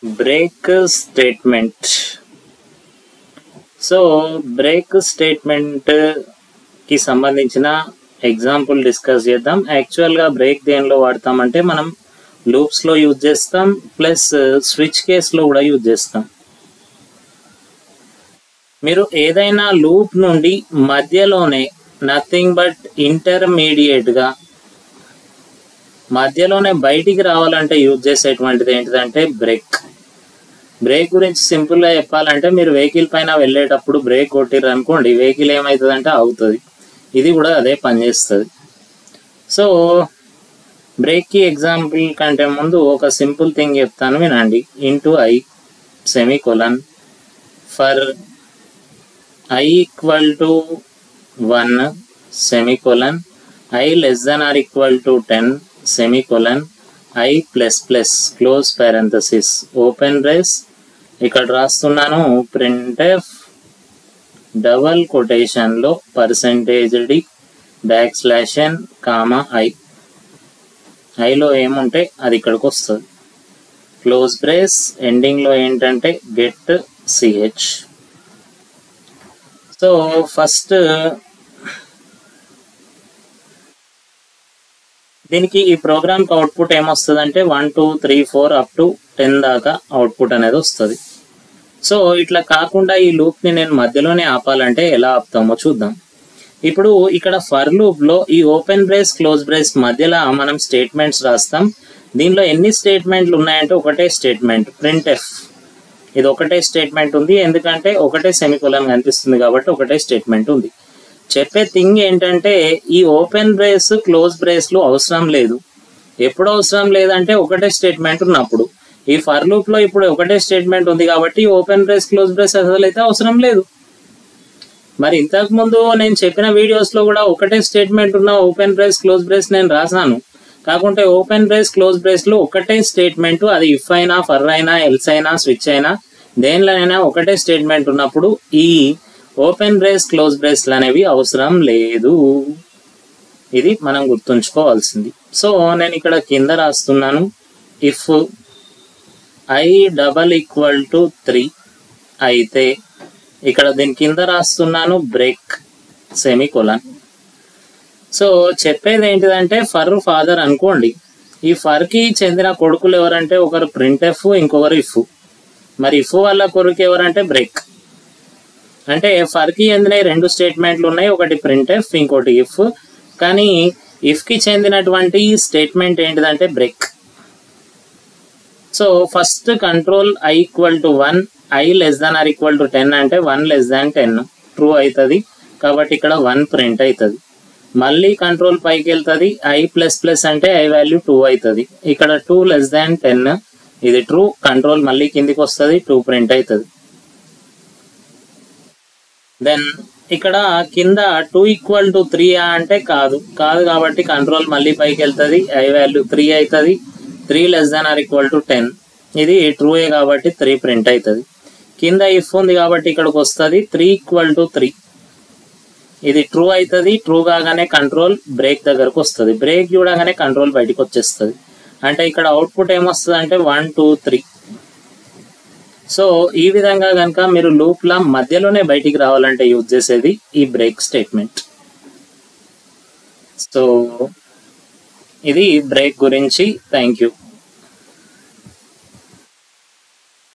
Break statement. So break statement కి సంబంధించిన example discuss చేద్దాం. యాక్చువల్గా బ్రేక్ దేనిలో వాడతామంటే మనం లూప్స్లో యూజ్ చేస్తాం, ప్లస్ స్విచ్ కేస్లో కూడా యూజ్ చేస్తాం. మీరు ఏదైనా లూప్ నుండి మధ్యలోనే నథింగ్ బట్ ఇంటర్మీడియట్గా మధ్యలోనే బయటికి రావాలంటే యూజ్ చేసేటువంటిది ఏంటిదంటే బ్రేక్. బ్రేక్ గురించి సింపుల్గా చెప్పాలంటే మీరు వెహికల్ పైన వెళ్ళేటప్పుడు బ్రేక్ కొట్టిర్రు అనుకోండి, వెహికల్ ఏమవుతుందంటే ఆగుతుంది. ఇది కూడా అదే పనిచేస్తుంది. సో బ్రేక్కి ఎగ్జాంపుల్ కంటే ముందు ఒక సింపుల్ థింగ్ చెప్తాను వినండి. Into I semicolon for I equal to 1 semicolon I less than or equal to 10 semicolon I plus plus close parenthesis open brace. ఇక్కడ రాస్తున్నాను printf డబల్ కొటేషన్ లో %d \n I లో ఏముంటే అది ఇక్కడికి వస్తుంది. క్లోజ్ బ్రేస్ ఎండింగ్ లో ఏంటంటే get ch. సో ఫస్ట్ దీనికి ఈ ప్రోగ్రామ్కి అవుట్పుట్ ఏమొస్తుందంటే 1 2 3 4 అప్ టు 10 దాకా అవుట్పుట్ అనేది వస్తుంది. సో ఇట్లా కాకుండా ఈ లూప్ని నేను మధ్యలోనే ఆపాలంటే ఎలా ఆపుతామో చూద్దాం. ఇప్పుడు ఇక్కడ ఫర్ లూప్లో ఈ ఓపెన్ బ్రేస్ క్లోజ్ బ్రేస్ మధ్యలో మనం స్టేట్మెంట్స్ రాస్తాం. దీనిలో ఎన్ని స్టేట్మెంట్లు ఉన్నాయంటే ఒకటే స్టేట్మెంట్ printf. ఇది ఒకటే స్టేట్మెంట్ ఉంది, ఎందుకంటే ఒకటే సెమికోలన్ కనిపిస్తుంది కాబట్టి ఒకటే స్టేట్మెంట్ ఉంది. చెప్పే థింగ్ ఏంటంటే ఈ ఓపెన్ బ్రేస్ క్లోజ్ బ్రేస్లు అవసరం లేదు. ఎప్పుడు అవసరం లేదంటే ఒకటే స్టేట్మెంట్ ఉన్నప్పుడు. ఈ ఫర్ లూప్లో ఇప్పుడు ఒకటే స్టేట్మెంట్ ఉంది కాబట్టి ఓపెన్ బ్రేస్ క్లోజ్ బ్రేస్ అసలు అయితే అవసరం లేదు. మరి ఇంతకుముందు నేను చెప్పిన వీడియోస్లో కూడా ఒకటే స్టేట్మెంట్ ఉన్న ఓపెన్ బ్రేస్ క్లోజ్ బ్రేస్ నేను రాసాను. కాకుంటే ఓపెన్ బ్రేస్ క్లోజ్ బ్రేస్లో ఒకటే స్టేట్మెంట్, అది ఇఫ్ అయినా ఫర్ అయినా ఎల్స్ అయినా స్విచ్ అయినా దేనిలోనైనా ఒకటే స్టేట్మెంట్ ఉన్నప్పుడు ఈ ఓపెన్ బ్రేస్ క్లోజ్ బ్రేస్లు అనేవి అవసరం లేదు. ఇది మనం గుర్తుంచుకోవాల్సింది. సో నేను ఇక్కడ కింద రాస్తున్నాను ఇఫ్ I = 3 అయితే ఇక్కడ దీని కింద రాస్తున్నాను బ్రేక్ సెమీకోలన్. సో చెప్పేది ఏంటిదంటే ఫర్ ఫాదర్ అనుకోండి. ఈ ఫర్కి చెందిన కొడుకులు ఎవరంటే ఒకరు printf, ఇంకొకరు ఇఫ్. మరి ఇఫ్ వాళ్ళ కొడుకు ఎవరంటే బ్రేక్. అంటే ఫర్కి చెందిన 2 స్టేట్మెంట్లు ఉన్నాయి, ఒకటి printf ఇంకోటి ఇఫ్. కానీ ఇఫ్కి చెందినటువంటి స్టేట్మెంట్ ఏంటిదంటే break. So first control I = 1 I less than or equal to 10 అంటే 1 less than 10 ట్రూ అవుతుంది కాబట్టి ఇక్కడ 1 ప్రింట్ అవుతుంది. మళ్ళీ కంట్రోల్ పైకి వెళ్తుంది, I++ అంటే I వాల్యూ 2 అవుతుంది. ఇక్కడ 2 less than 10 ఇది ట్రూ, కంట్రోల్ మళ్ళీ కిందికి వస్తుంది, 2 ప్రింట్ అవుతుంది. దెన్ ఇక్కడ కింద 2 = 3 అంటే కాదు కాబట్టి కంట్రోల్ మళ్ళీ పైకి వెళ్తుంది, I వాల్యూ 3 అవుతుంది. 3 less than or equal to 10 ఇది ట్రూయే కాబట్టి 3 ప్రింట్ అవుతుంది. కింద ఇఫ్ ఉంది కాబట్టి ఇక్కడికి వస్తుంది 3 = 3 ఇది ట్రూ అవుతుంది. ట్రూ కాగానే కంట్రోల్ బ్రేక్ దగ్గరకు వస్తుంది, బ్రేక్ చూడగానే కంట్రోల్ బయటకు వచ్చేస్తుంది. అంటే ఇక్కడ అవుట్పుట్ ఏమొస్తుంది అంటే 1 2 3. సో ఈ విధంగా కనుక మీరు లూప్ల మధ్యలోనే బయటికి రావాలంటే యూజ్ చేసేది ఈ బ్రేక్ స్టేట్మెంట్. సో ఇది బ్రేక్ గురించి. Thank you.